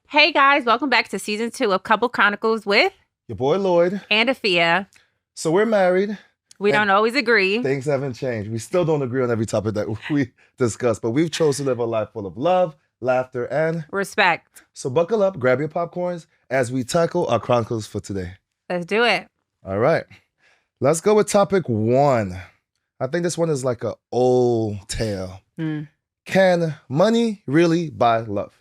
Hey guys, welcome back to season 2 of Couple Chronicles with Your boy Lloyd. and Afia. So we're married We and don't always agree. things haven't changed. We still don't agree on every topic that we discuss, but we've chosen to live a life full of love, laughter, and Respect. so buckle up, grab your popcorns as we tackle our chronicles for today. Let's do it. All right. Let's go with topic 1. I think this one is like an old tale. Can money really buy love?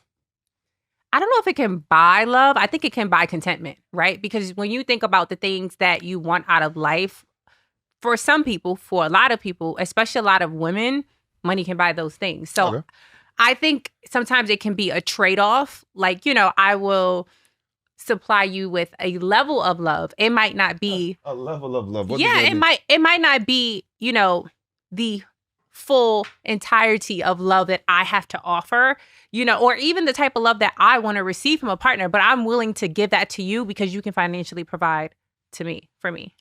I don't know if it can buy love. I think it can buy contentment, right? Because when you think about the things that you want out of life, for some people, for a lot of people, especially a lot of women, money can buy those things. So Okay. I think sometimes it can be a trade-off. Like, I will supply you with a level of love. It might not be A level of love. What yeah, does that it mean? might not be, the full entirety of love that I have to offer, or even the type of love that I want to receive from a partner, but I'm willing to give that to you because you can financially provide for me.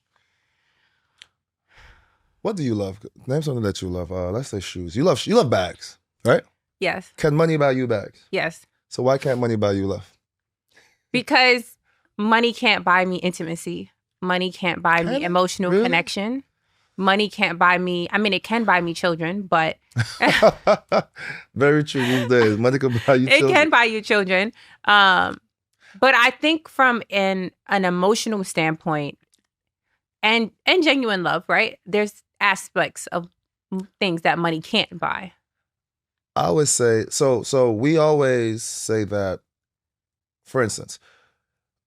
What do you love? Name something that you love. Let's say shoes. You love bags, right? Yes. Can money buy you bags? Yes. So why can't money buy you love? Because money can't buy me intimacy. Money can't buy Can me it? emotional Really? connection. Money can't buy me, it can buy me children, but Very true these days. Money can buy you it children. can buy you children. But I think from an emotional standpoint and genuine love, right? There's aspects of things that money can't buy. I would say so we always say that, for instance,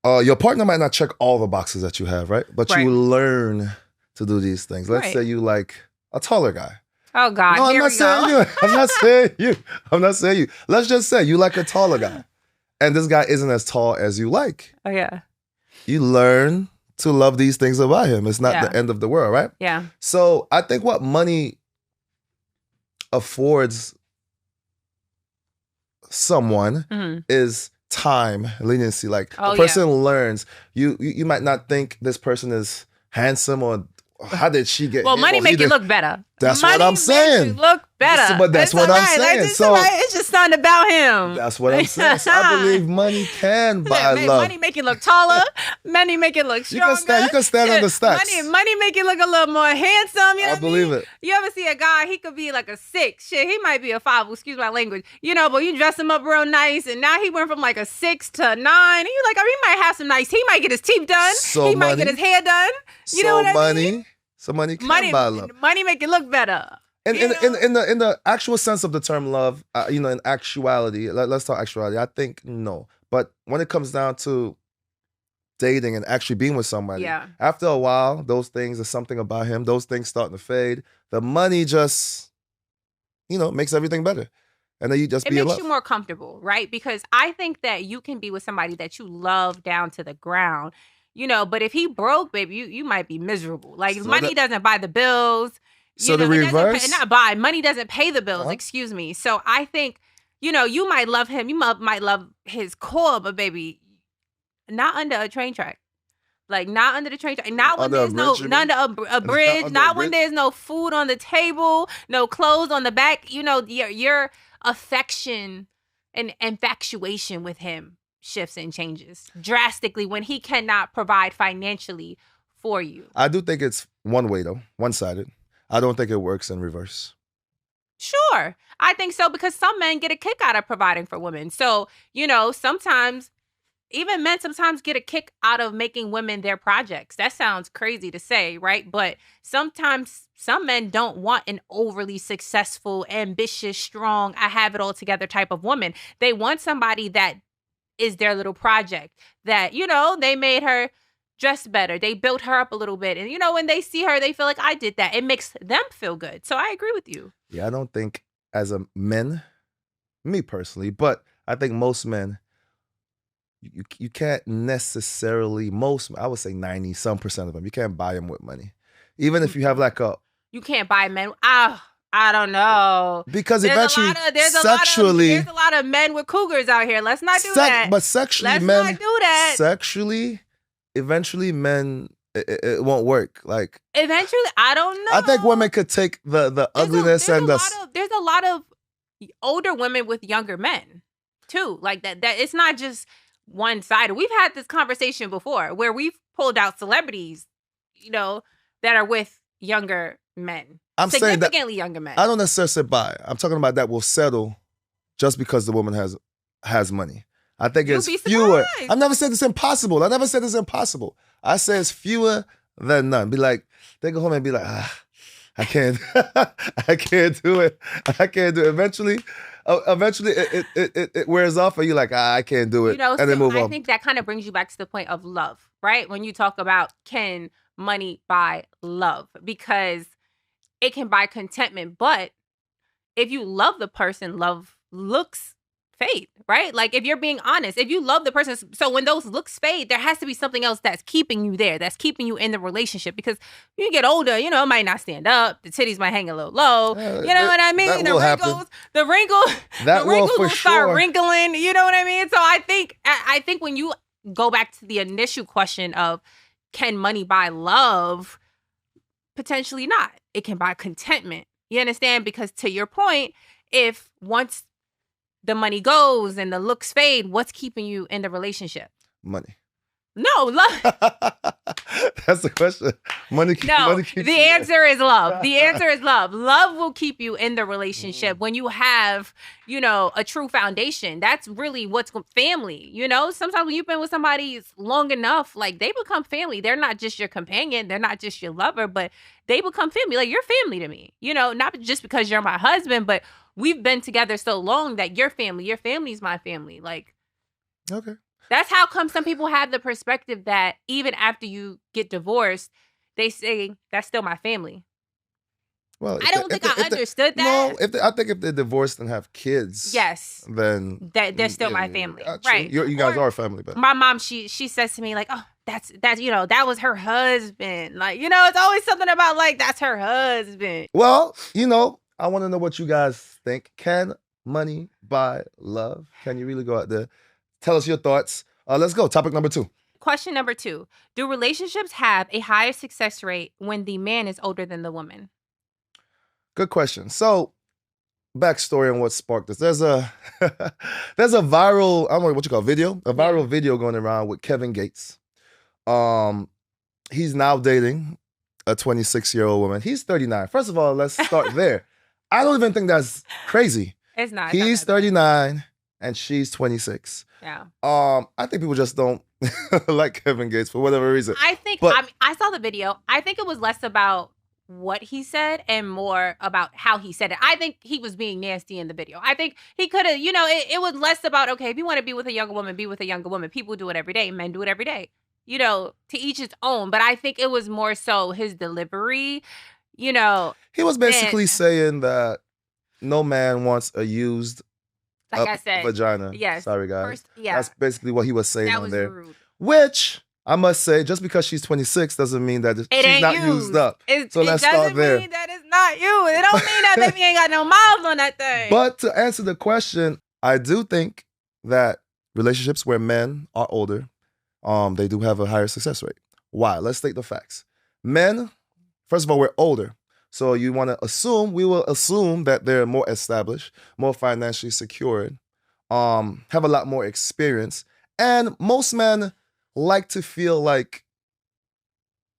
your partner might not check all the boxes that you have, right? But Right. you learn to do these things. Let's Right. say you like a taller guy. Oh God, No, I'm here not we saying go. you. I'm not saying you. I'm not saying you. Let's just say you like a taller guy. And this guy isn't as tall as you like. Oh yeah, You learn to love these things about him. It's not Yeah. the end of the world, right? yeah, So I think what money affords someone Mhm. is time, leniency. Like Oh, a person learns. You might not think this person is handsome or how did she get Well, him money or make he you did- look better. That's Money what I'm makes saying. you look better. But that's It's what all I'm right. saying. It's So- all right. It's just something about him. That's what I'm saying. So I believe money can buy love. Money make you look taller. Money make you look You stronger. can stand on the Shit, stacks. Money make you look a little more handsome. You know I what believe mean? it. You ever see a guy? He could be like a 6. Shit, he might be a 5. Excuse my language. But you dress him up real nice, and now he went from like a 6 to 9. And you like, he might have some nice. He might get his teeth done. So he might money- get his hair done. You know what I mean? So money can Money, buy love. money make you look better. In You in the actual sense of the term love, in actuality, let's talk actuality. I think no, but when it comes down to dating and actually being with somebody, Yeah. after a while, those things, there's something about him. Those things starting to fade. The money just, makes everything better, and then you just It be in makes love. you more comfortable, right? Because I think that you can be with somebody that you love down to the ground, but if he broke, baby, you might be miserable. Like So money doesn't buy the bills. So the it doesn't reverse? not buy. Money doesn't pay the bills, Huh? excuse me. So I think, you might love him. You might love his core, but baby, not under a train track. Like not under the train track. Not when Under a there's no, bridge, you not under a bridge. Under a Not when bridge? there's no food on the table, no clothes on the back. Your affection and infatuation with him shifts and changes drastically when he cannot provide financially for you. I do think it's one way though, one-sided. I don't think it works in reverse. Sure. I think so because some men get a kick out of providing for women. So, sometimes even men sometimes get a kick out of making women their projects. That sounds crazy to say, right? But sometimes some men don't want an overly successful, ambitious, strong, I have it all together type of woman. They want somebody that is their little project that, they made her dress better. They built her up a little bit. And, when they see her, they feel like I did that. It makes them feel good. So I agree with you. Yeah, I don't think as a men, me personally, but I think most men, you can't necessarily, I would say 90% of them, you can't buy them with money. Even if you have like You can't buy men. I don't know. because There's eventually there's sexually, a lot of men with cougars out here. Let's not do that. but sexually Let's men, not do that. sexually, eventually men, it won't work. Like Eventually, I don't know. I think women could take the ugliness and the there's a lot of older women with younger men. too. Like that it's not just one-sided. We've had this conversation before where we've pulled out celebrities, that are with younger men. I'm saying that significantly younger men. I don't necessarily say buy. I'm talking about that will settle just because the woman has money. I think You'd it's be fewer. surprised. I never said it's impossible. I never said it's impossible. I say it's fewer than none. Be like, they go home and be like, I can't, I can't do it. I can't do it. Eventually, it wears off, and you're like, I can't do it, and then move on. I think that kind of brings you back to the point of love, right? When you talk about can money buy love, because it can buy contentment, but if you love the person, love looks fade, right? Like if you're being honest, if you love the person, so when those looks fade, there has to be something else that's keeping you there, that's keeping you in the relationship. Because you get older, it might not stand up, the titties might hang a little low. You know what I mean? The wrinkles will start wrinkling. You know what I mean? So I think when you go back to the initial question of can money buy love, potentially not. It can buy contentment. You understand? Because to your point, if once the money goes and the looks fade, what's keeping you in the relationship? Money. No, love. That's the question. Money keeps the answer is love. The answer is love. Love will keep you in the relationship when you have, a true foundation. That's really what's family. Sometimes when you've been with somebody long enough, like they become family. They're not just your companion. They're not just your lover, but they become family. Like you're family to me. Not just because you're my husband, but we've been together so long that you're family. Your family's my family. Like, okay. That's how come some people have the perspective that even after you get divorced, they say, that's still my family. Well, I don't think I understood that. No, I think if they're divorced and have kids, yes, then they're still my family, right? You guys are a family, but my mom, she says to me like, "Oh, that's that was her husband." Like, it's always something about like that's her husband. Well, I want to know what you guys think. Can money buy love? Can you really go out there? Tell us your thoughts. Let's go. Topic number 2. Question number 2. Do relationships have a higher success rate when the man is older than the woman? Good question. So, backstory on what sparked this. There's a viral, I don't know what you call video, a viral video going around with Kevin Gates. He's now dating a 26-year-old woman. He's 39. First of all, let's start there. I don't even think that's crazy. It's not. He's 39 and she's 26. Yeah. I think people just don't like Kevin Gates for whatever reason. I saw the video. I think it was less about what he said and more about how he said it. I think he was being nasty in the video. I think he could have, it was less about, okay, if you want to be with a younger woman, be with a younger woman. People do it every day. Men do it every day. To each his own. But I think it was more so his delivery, He was basically saying that no man wants a used I said, vagina. Yes. Sorry, guys. First, That's basically what he was saying that on was there. Rude. Which, I must say, just because she's 26 doesn't mean that she's not used up. So let's start there. It doesn't mean that it's not you. It don't mean that baby ain't got no miles on that thing. But to answer the question, I do think that relationships where men are older, they do have a higher success rate. Why? Let's state the facts. Men, first of all, we're older. So we will assume that they're more established, more financially secured, have a lot more experience. And most men like to feel like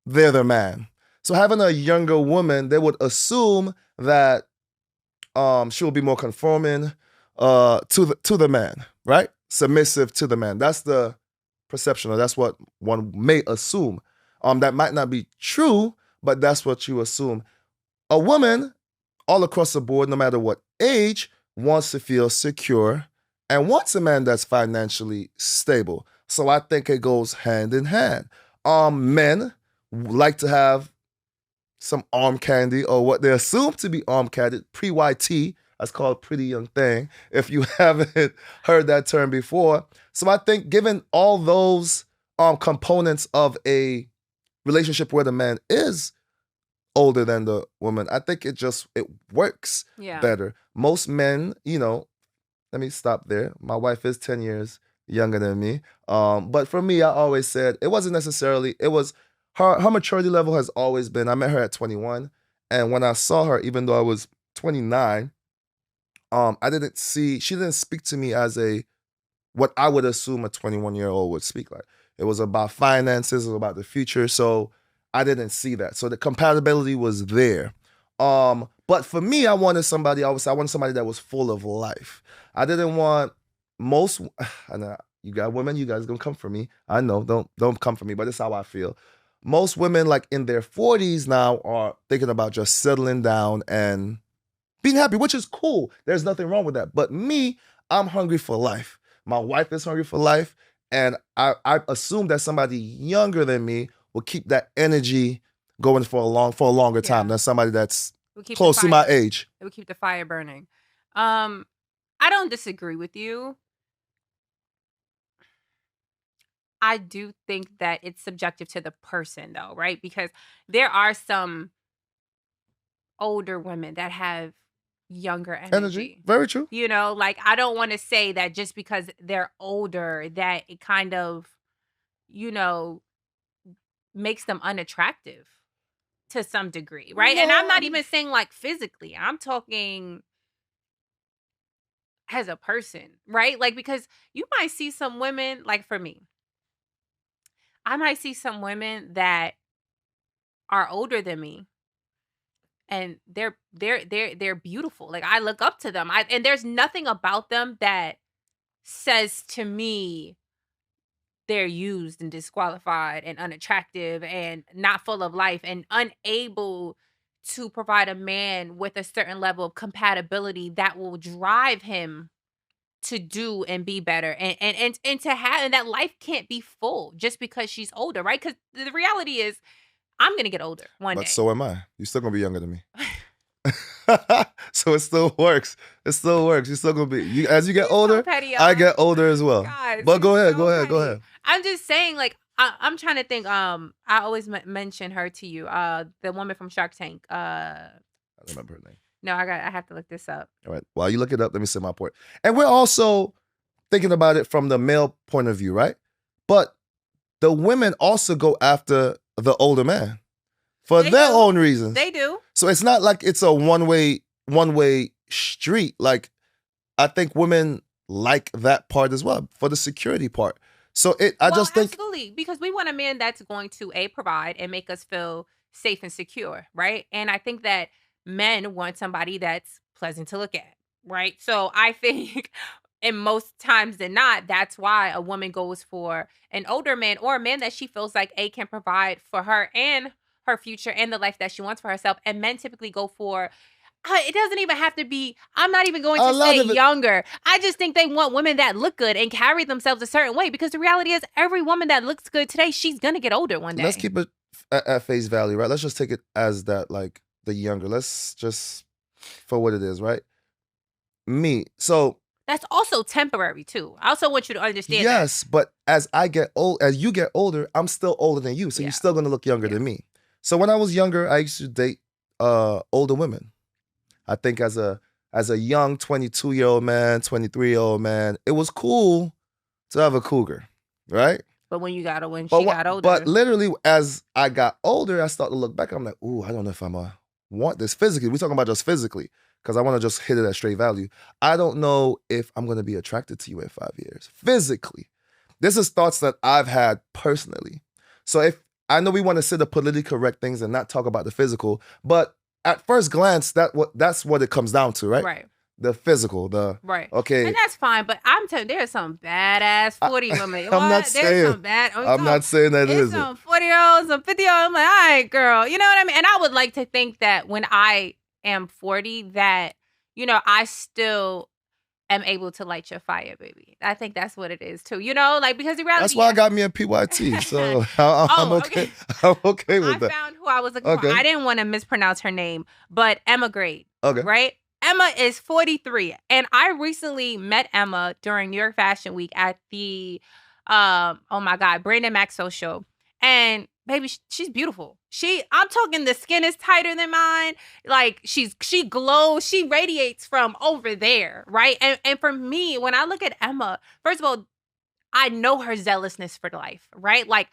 they're the man. So having a younger woman, they would assume that she will be more conforming to the man, right? Submissive to the man. That's the perception, or that's what one may assume. That might not be true, but that's what you assume. A woman, all across the board, no matter what age, wants to feel secure and wants a man that's financially stable. So I think it goes hand in hand. Men like to have some arm candy, or what they assume to be arm candy, pre-YT. That's called pretty young thing, if you haven't heard that term before. So I think given all those components of a relationship where the man is older than the woman, I think it works better. Most men, let me stop there. My wife is 10 years younger than me. But for me, I always said it wasn't necessarily, it was her maturity level has always been, I met her at 21. And when I saw her, even though I was 29, she didn't speak to me as a what I would assume a 21-year-old would speak like. It was about finances, it was about the future. So I didn't see that. So the compatibility was there. But for me, I wanted somebody, I wanted somebody that was full of life. I didn't want most, and you got women, you guys gonna come for me. I know, don't come for me, but this is how I feel. Most women like in their 40s now are thinking about just settling down and being happy, which is cool. There's nothing wrong with that. But me, I'm hungry for life. My wife is hungry for life. And I assume that somebody younger than me will keep that energy going for a longer time than somebody that's close to my age. It would keep the fire burning. I don't disagree with you. I do think that it's subjective to the person, though, right? Because there are some older women that have younger energy. Very true. You know, like I don't want to say that just because they're older that it kind of, you know, makes them unattractive to some degree, right? And I'm not even saying like physically. I'm talking as a person, right? Like because you might see some women, like for me, I might see some women that are older than me and they're beautiful. Like I look up to them. And there's nothing about them that says to me they're used and disqualified and unattractive and not full of life and unable to provide a man with a certain level of compatibility that will drive him to do and be better and to have, and that life can't be full just because she's older, right? Because the reality is I'm gonna get older one day. But so am I. You're still gonna be younger than me. So it still works. It still works. You're still gonna be as you get older. So petty, I get older as well. God, but go ahead. I'm just saying, like I'm trying to think. I always mention her to you. The woman from Shark Tank. I don't remember her name. No, I have to look this up. All right. While you look it up, let me say my point. And we're also thinking about it from the male point of view, right? But the women also go after the older man for their own reasons. They do. So it's not like it's a one-way street. Like I think women like that part as well for the security part. So I just think absolutely, because we want a man that's going to provide and make us feel safe and secure, right? And I think that men want somebody that's pleasant to look at, right? So I think and most times than not, that's why a woman goes for an older man or a man that she feels like can provide for her and her future and the life that she wants for herself. And men typically go for, it doesn't even have to be, I'm not even going to say younger. I just think they want women that look good and carry themselves a certain way, because the reality is every woman that looks good today, she's going to get older one day. Let's keep it at face value, right? Let's just take it as that, like the younger. Let's just, for what it is, right? Me. So that's also temporary too. I also want you to understand. Yes, but as you get older, I'm still older than you, so you're still gonna look younger than me. So when I was younger, I used to date older women. I think as a young 22-year-old man, 23-year-old man, it was cool to have a cougar, right? But when she got older. But literally, as I got older, I started to look back. I'm like, ooh, I don't know if I'm want this physically. We're talking about just physically, because I want to just hit it at straight value. I don't know if I'm going to be attracted to you in 5 years. Physically. This is thoughts that I've had personally. So if I know we want to say the politically correct things and not talk about the physical, but at first glance, that's what it comes down to, right? Right. The physical, right. Okay. And that's fine, but I'm telling you, there's some badass 40 women. I'm not saying that it isn't. Some 40-year-olds, some 50-year-olds. I'm like, all right, girl. You know what I mean? And I would like to think that when I am 40, that, you know, I still am able to light your fire, baby. I think that's what it is too. You know, like, because the reality. That's why I got me a PYT. So I'm okay. I'm okay with that. I found who I was looking for. I didn't want to mispronounce her name, but Emma Grade. Okay. Right? Emma is 43, and I recently met Emma during New York Fashion Week at the, oh my God, Brandon Maxwell show. And baby, she's beautiful. I'm talking the skin is tighter than mine. Like she glows, she radiates from over there, right? And for me, when I look at Emma, first of all, I know her zealousness for life, right? Like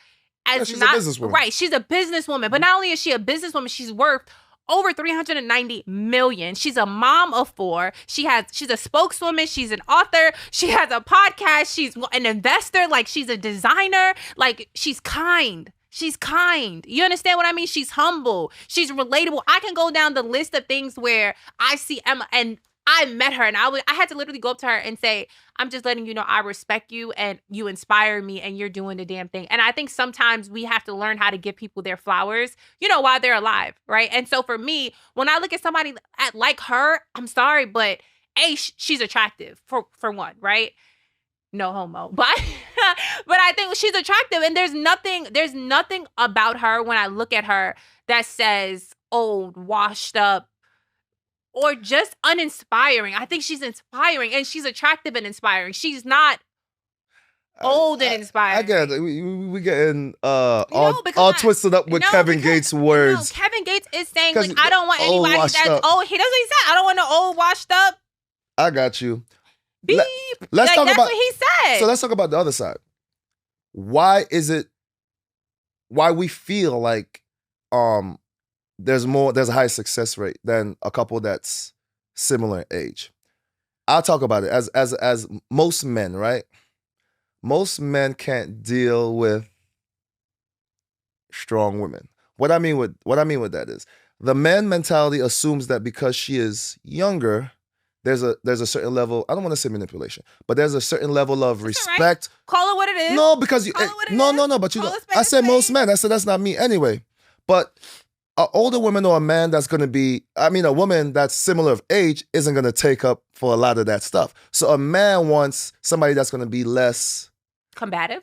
she's a businesswoman. Right, she's a businesswoman. But not only is she a businesswoman, she's worth over 390 million. She's a mom of 4. She's a spokeswoman. She's an author. She has a podcast. She's an investor. Like, she's a designer. Like, she's kind. She's kind. You understand what I mean? She's humble. She's relatable. I can go down the list of things where I see Emma, and I met her, and I had to literally go up to her and say, I'm just letting you know I respect you, and you inspire me, and you're doing the damn thing. And I think sometimes we have to learn how to give people their flowers, while they're alive, right? And so for me, when I look at somebody like her, I'm sorry, but she's attractive for one, right? No homo, but but I think she's attractive, and there's nothing about her when I look at her that says old, washed up, or just uninspiring. I think she's inspiring, and she's attractive and inspiring. She's not old and inspiring. I get it. We getting all twisted up with Kevin Gates' words. Kevin Gates is saying, like, I don't want anybody that's old. He doesn't say, I don't want no old washed up. I got you. Beep. Let's talk that's about what he said. So let's talk about the other side. Why we feel like there's a high success rate than a couple that's similar age? I'll talk about it as most men, right? Most men can't deal with strong women. What I mean with that is the man mentality assumes that because she is younger, there's a certain level, I don't want to say manipulation, but there's a certain level of respect. Right. Call it what it is. No, because no, but I said most men. I said that's not me anyway. But an older woman or a man that's going to be, a woman that's similar of age isn't going to take up for a lot of that stuff. So a man wants somebody that's going to be less combative.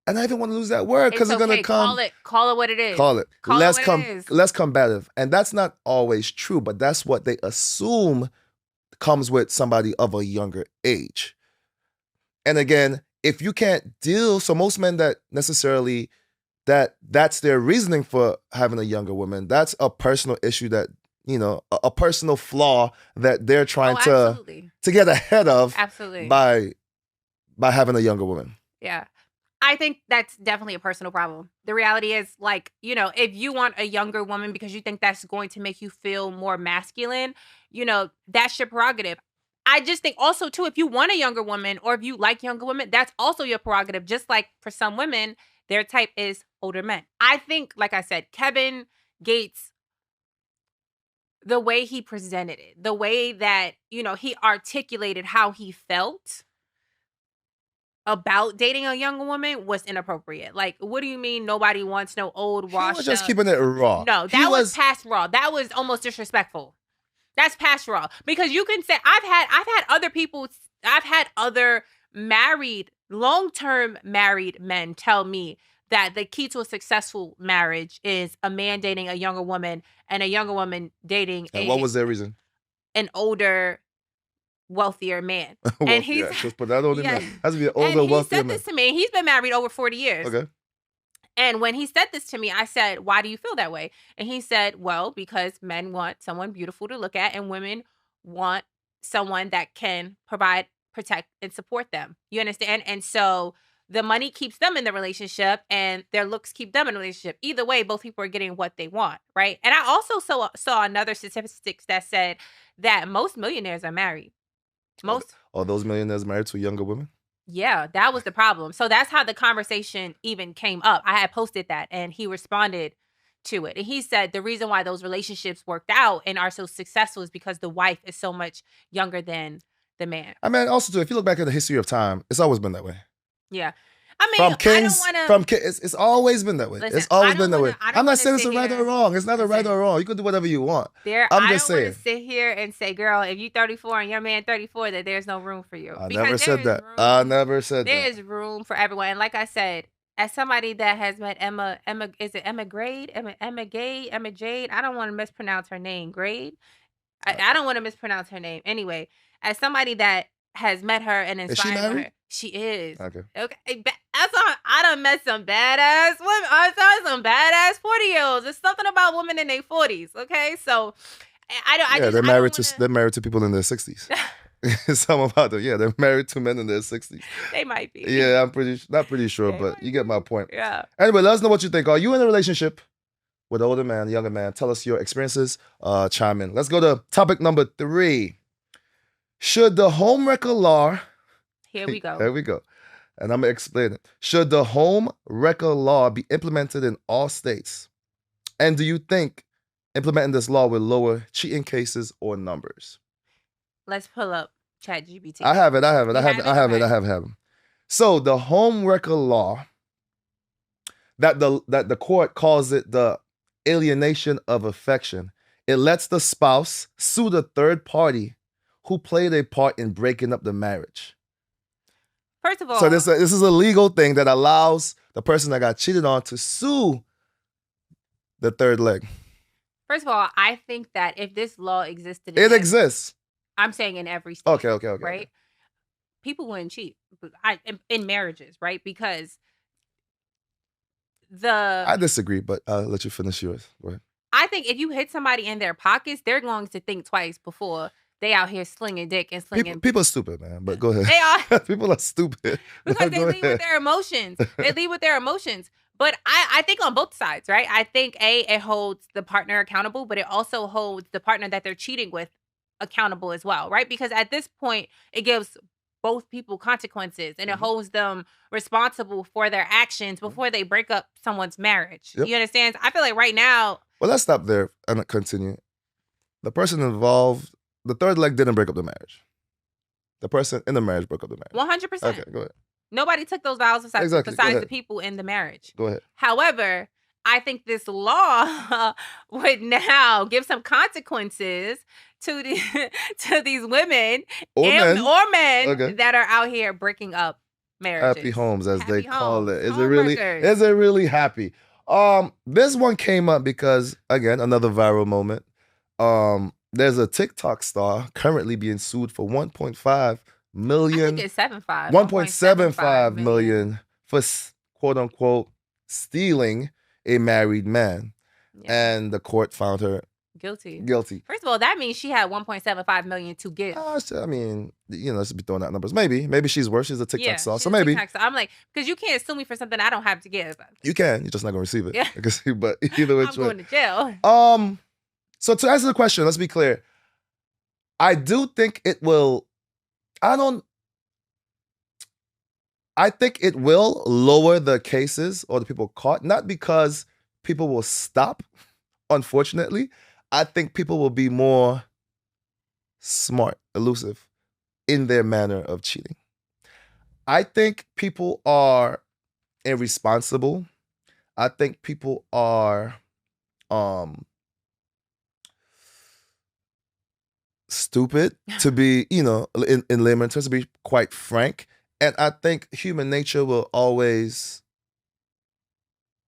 And I even want to lose that word because it's going to come. Call it what it is. Call it less combative. And that's not always true, but that's what they assume comes with somebody of a younger age. And again, if you can't deal, so most men that necessarily, that's their reasoning for having a younger woman, that's a personal issue that, a personal flaw that they're trying to get ahead of. Absolutely. by having a younger woman. Yeah. I think that's definitely a personal problem. The reality is, like, if you want a younger woman because you think that's going to make you feel more masculine, that's your prerogative. I just think also, too, if you want a younger woman or if you like younger women, that's also your prerogative. Just like for some women, their type is older men. I think, like I said, Kevin Gates, the way he presented it, the way that, he articulated how he felt about dating a younger woman was inappropriate. Like, what do you mean nobody wants no old washed up? He was just keeping it raw. No, that was past raw. That was almost disrespectful. That's past raw. Because you can say, I've had other long-term married men tell me that the key to a successful marriage is a man dating a younger woman and a younger woman dating what was their reason? An older, wealthier man. And he's just put that older man. Has to be an older, wealthier man. He said this to me. He's been married over 40 years. Okay. And when he said this to me, I said, why do you feel that way? And he said, well, because men want someone beautiful to look at and women want someone that can provide, protect, and support them. You understand? And so the money keeps them in the relationship and their looks keep them in a relationship. Either way, both people are getting what they want, right? And I also saw another statistics that said that most millionaires are married. Are those millionaires married to younger women? Yeah, that was the problem. So that's how the conversation even came up. I had posted that and he responded to it. And he said the reason why those relationships worked out and are so successful is because the wife is so much younger than the man. I mean, also too, if you look back at the history of time, it's always been that way. Yeah. I mean, it's always been that way. Listen, it's always been that way. I'm not saying it's a right or wrong. It's not a right or wrong. You can do whatever you want. I'm just saying. I don't want to sit here and say, girl, if you 34 and your man 34, that there's no room for you. I never said that. I never said that. There is room for everyone. And like I said, as somebody that has met Emma, is it Emma Grade? Emma Jade? I don't want to mispronounce her name. Grade? I don't want to mispronounce her name. Anyway, as somebody that has met her and inspired her. She is. Okay. I done met some badass women. I saw some badass 40-year-olds. There's something about women in their 40s. Okay, so they're married to people in their 60s. Something about them. Yeah, they're married to men in their 60s. They might be. Yeah, I'm not pretty sure, but you get my point. Yeah. Anyway, let us know what you think. Are you in a relationship with an older man, younger man. Tell us your experiences. Chime in. Let's go to topic number 3. Should the home wrecker law... Here we go. Here we go. And I'm going to explain it. Should the home wrecker law be implemented in all states? And do you think implementing this law will lower cheating cases or numbers? Let's pull up ChatGPT. I have it. So the home wrecker law, that the court calls it the alienation of affection. It lets the spouse sue the third party who played a part in breaking up the marriage. First of all, so this is a legal thing that allows the person that got cheated on to sue the third leg. First of all, I think that if this law existed, it exists. I'm saying in every state. Okay. Right? People wouldn't cheat in marriages, right? Because I disagree, but I'll let you finish yours. Go ahead. I think if you hit somebody in their pockets, they're going to think twice before they out here slinging dick and slinging. People are stupid, man. But go ahead. They are. People are stupid. Because they lead with their emotions. But I think on both sides, right? I think it holds the partner accountable, but it also holds the partner that they're cheating with accountable as well, right? Because at this point, it gives both people consequences and it holds them responsible for their actions before they break up someone's marriage. Yep. You understand? I feel like right now... Well, let's stop there and continue. The person involved, the third leg didn't break up the marriage. The person in the marriage broke up the marriage. 100%. Okay, go ahead. Nobody took those vows besides the people in the marriage. Go ahead. However, I think this law would now give some consequences to these women or men that are out here breaking up marriages. Happy homes, as they call it. Is it really happy? This one came up because, again, another viral moment. There's a TikTok star currently being sued for 1.5 million. I think it's 1.75 million for quote unquote stealing a married man. Yeah. And the court found her guilty. First of all, that means she had 1.75 million to give. I mean, let's be throwing out numbers. Maybe she's worse. She's a TikTok star. So maybe. I'm like, because you can't sue me for something I don't have to give. You can. You're just not going to receive it. Yeah. But either way. I'm going to jail. So to answer the question, let's be clear. I do think it will. I think it will lower the cases or the people caught, not because people will stop, unfortunately. I think people will be more smart, elusive in their manner of cheating. I think people are irresponsible. I think people are stupid, to be, in layman terms, to be quite frank. And I think human nature will always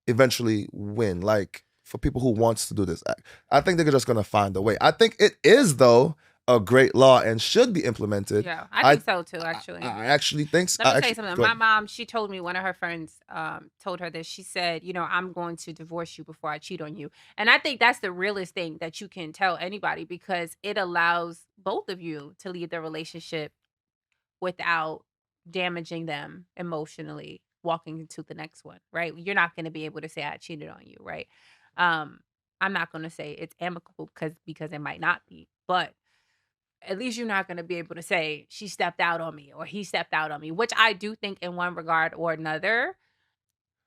eventually win. Like, for people who wants to do this act, I think they're just going to find a way. I think it is, though, a great law and should be implemented. Yeah, I think so, too, actually. I actually think so. Let me tell you something. My mom, she told me, one of her friends told her this. She said, I'm going to divorce you before I cheat on you. And I think that's the realest thing that you can tell anybody, because it allows both of you to leave the relationship without damaging them emotionally, walking into the next one, right? You're not going to be able to say I cheated on you, right? I'm not going to say it's amicable because it might not be, but at least you're not going to be able to say she stepped out on me or he stepped out on me, which I do think in one regard or another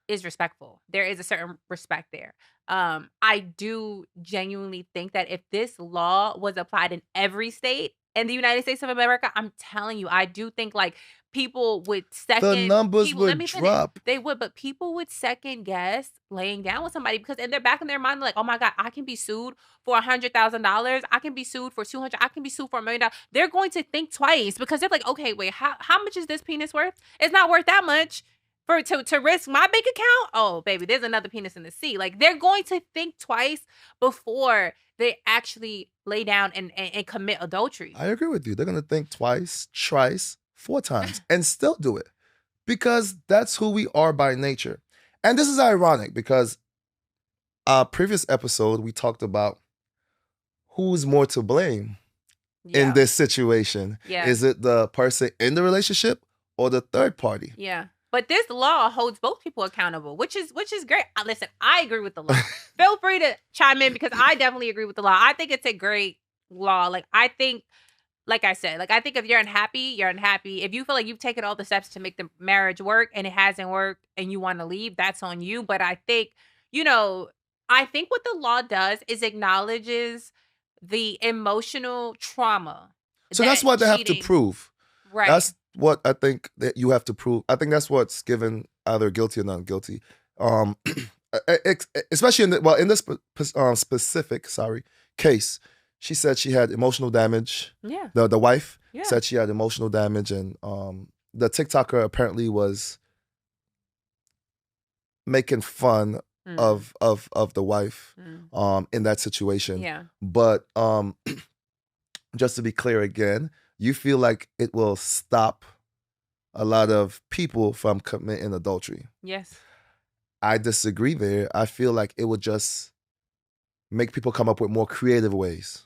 is respectful. There is a certain respect there. I do genuinely think that if this law was applied in every state in the United States of America, I'm telling you, I do think like people would the numbers would drop. They would, but people would second guess laying down with somebody because in their back of their mind, like, oh my God, I can be sued for $100,000. I can be sued for $200,000. I can be sued for $1 million. They're going to think twice because they're like, okay, wait, how much is this penis worth? It's not worth that much to risk my bank account. Oh, baby, there's another penis in the sea. Like, they're going to think twice before they actually lay down and commit adultery. I agree with you. They're going to think twice, thrice, 4 times and still do it because that's who we are by nature. And this is ironic because our previous episode, we talked about who's more to blame in this situation. Yeah. Is it the person in the relationship or the third party? Yeah. But this law holds both people accountable, which is great. Listen, I agree with the law. Feel free to chime in because I definitely agree with the law. I think it's a great law. Like I think, like I said, like I think if you're unhappy, you're unhappy. If you feel like you've taken all the steps to make the marriage work and it hasn't worked and you want to leave, that's on you. But I think, I think what the law does is acknowledges the emotional trauma So that's that what they have to cheating. prove. Right. That's what I think that you have to prove. I think that's what's given either guilty or not guilty. Especially in this specific case, she said she had emotional damage. Yeah. The wife Yeah. said she had emotional damage, and the TikToker apparently was making fun of the wife in that situation. Yeah. But just to be clear again, you feel like it will stop a lot of people from committing adultery. Yes. I disagree there. I feel like it would just make people come up with more creative ways.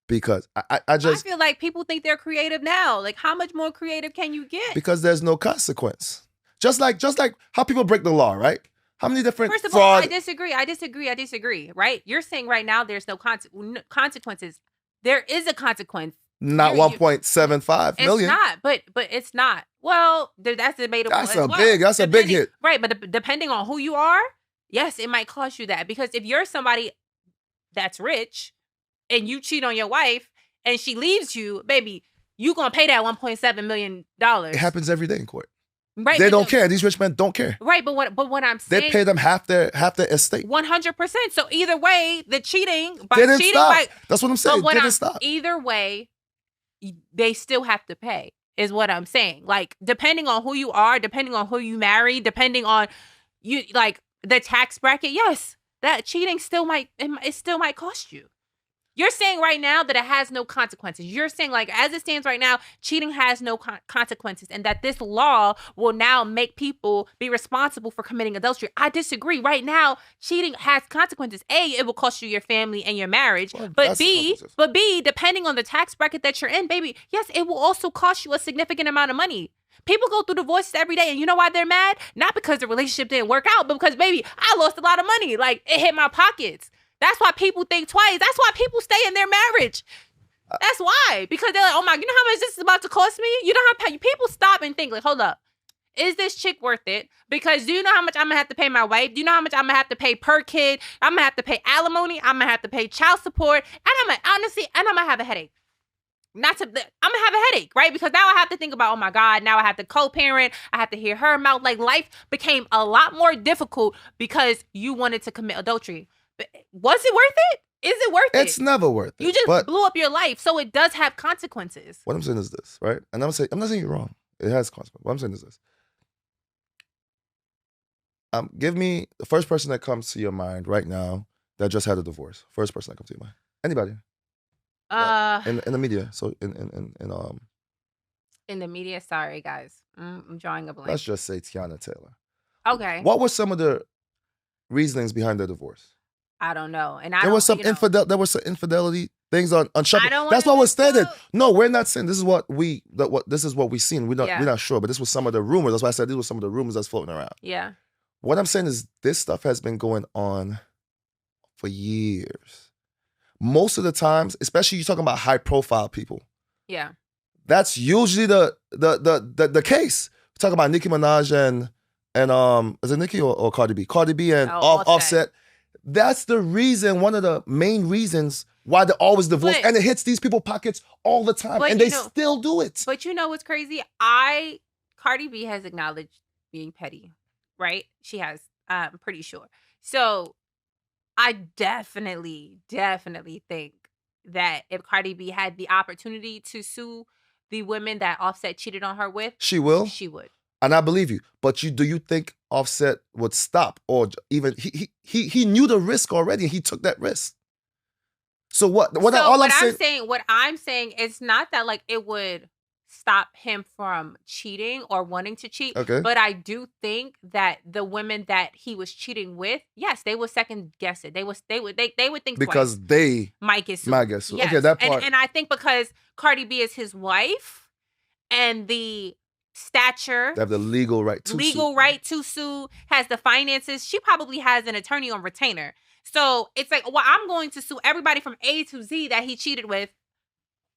Because I feel like people think they're creative now. Like, how much more creative can you get? Because there's no consequence. Just like how people break the law, right? How many different First of fraud... all, I disagree, right? You're saying right now there's no consequences. There is a consequence. Not 1.75 million. It's not, but it's not. Well, that's debatable. That's a big hit. Right, but depending on who you are, yes, it might cost you that. Because if you're somebody that's rich and you cheat on your wife and she leaves you, baby, you gonna pay that $1.7 million. It happens every day in court. Right, they don't care. These rich men don't care. Right, but what I'm saying, they pay them half their estate. 100%. So either way, the cheating didn't stop. That's what I'm saying. It didn't stop. Either way, they still have to pay. Is what I'm saying. Like, depending on who you are, depending on who you marry, depending on you, like the tax bracket. Yes, that cheating still might cost you. You're saying right now that it has no consequences. You're saying, like, as it stands right now, cheating has no consequences, and that this law will now make people be responsible for committing adultery. I disagree. Right now, cheating has consequences. A, it will cost you your family and your marriage. Well, but B, depending on the tax bracket that you're in, baby, yes, it will also cost you a significant amount of money. People go through divorces every day, and you know why they're mad? Not because the relationship didn't work out, but because, baby, I lost a lot of money. Like, it hit my pockets. That's why people think twice. That's why people stay in their marriage. That's why. Because they're like, oh my, you know how much this is about to cost me? You don't have to pay. People stop and think, like, hold up. Is this chick worth it? Because do you know how much I'm going to have to pay my wife? Do you know how much I'm going to have to pay per kid? I'm going to have to pay alimony. I'm going to have to pay child support. And I'm going to have a headache. I'm going to have a headache, right? Because now I have to think about, oh my God, now I have to co-parent. I have to hear her mouth. Like, life became a lot more difficult because you wanted to commit adultery. But was it worth it? Is it worth it? It's never worth it. You just blew up your life, so it does have consequences. What I'm saying is this, right? And I'm not saying you're wrong. It has consequences. What I'm saying is this. Give me the first person that comes to your mind right now that just had a divorce. First person that comes to your mind. Anybody. In the media. So in the media, sorry guys. I'm drawing a blank. Let's just say Tiana Taylor. Okay. What were some of the reasonings behind their divorce? I don't know. And there was some infidelity things on Shopee. That's what was stated. No, we're not saying this is what we've seen. We're not sure, but this was some of the rumors. That's why I said these were some of the rumors that's floating around. Yeah. What I'm saying is this stuff has been going on for years. Most of the times, especially you're talking about high profile people. Yeah. That's usually the case. We're talking about Nicki Minaj and is it Nicki or Cardi B? Cardi B and Offset. That's the reason, one of the main reasons why they're always divorced. And it hits these people's pockets all the time. And they still do it. But you know what's crazy? Cardi B has acknowledged being petty, right? She has, I'm pretty sure. So I definitely think that if Cardi B had the opportunity to sue the women that Offset cheated on her with, she will. She would. And I believe you. But do you think Offset would stop? Or even he knew the risk already and he took that risk. So what I'm saying it's not that like it would stop him from cheating or wanting to cheat. Okay. But I do think that the women that he was cheating with, yes, they would second guess it. They would think because twice. They might get sued. Yes. Okay, that part. And I think because Cardi B is his wife and the stature, They have the legal right to sue, has the finances. She probably has an attorney on retainer. So it's like, well, I'm going to sue everybody from A to Z that he cheated with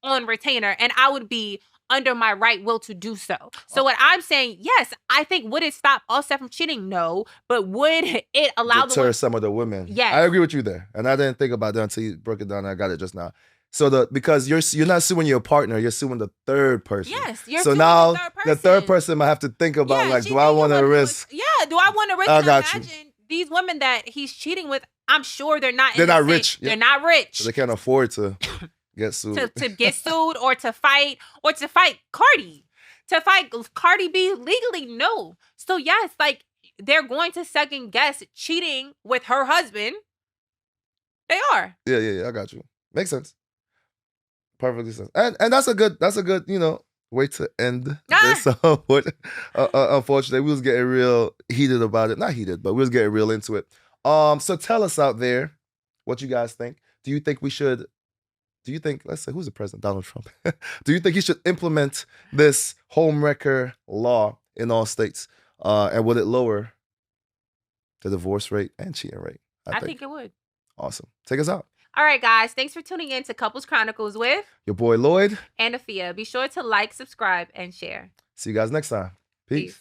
on retainer, and I would be under my right will to do so. So what I'm saying, yes, I think, would it stop Offset from cheating? No. But would it allow deter some of the women? Yes. I agree with you there. And I didn't think about that until you broke it down, and I got it just now. So because you're not suing your partner, you're suing the third person. Yes, you're so suing now the third person might have to think about do I want to risk? Do I want to risk? I got you. These women that he's cheating with, I'm sure they're not rich. They're not rich. So they can't afford to get sued. to get sued or to fight Cardi. To fight Cardi B legally, no. So yes, like, they're going to second guess cheating with her husband. They are. Yeah, I got you. Makes sense. Perfectly sense. And that's a good, way to end this. Unfortunately, we was getting real heated about it. Not heated, but we was getting real into it. So tell us out there what you guys think. Do you think, let's say, who's the president? Donald Trump. Do you think he should implement this homewrecker law in all states? And would it lower the divorce rate and cheating rate? I think it would. Awesome. Take us out. All right, guys. Thanks for tuning in to Couples Chronicles with your boy Lloyd and Afia. Be sure to like, subscribe, and share. See you guys next time. Peace.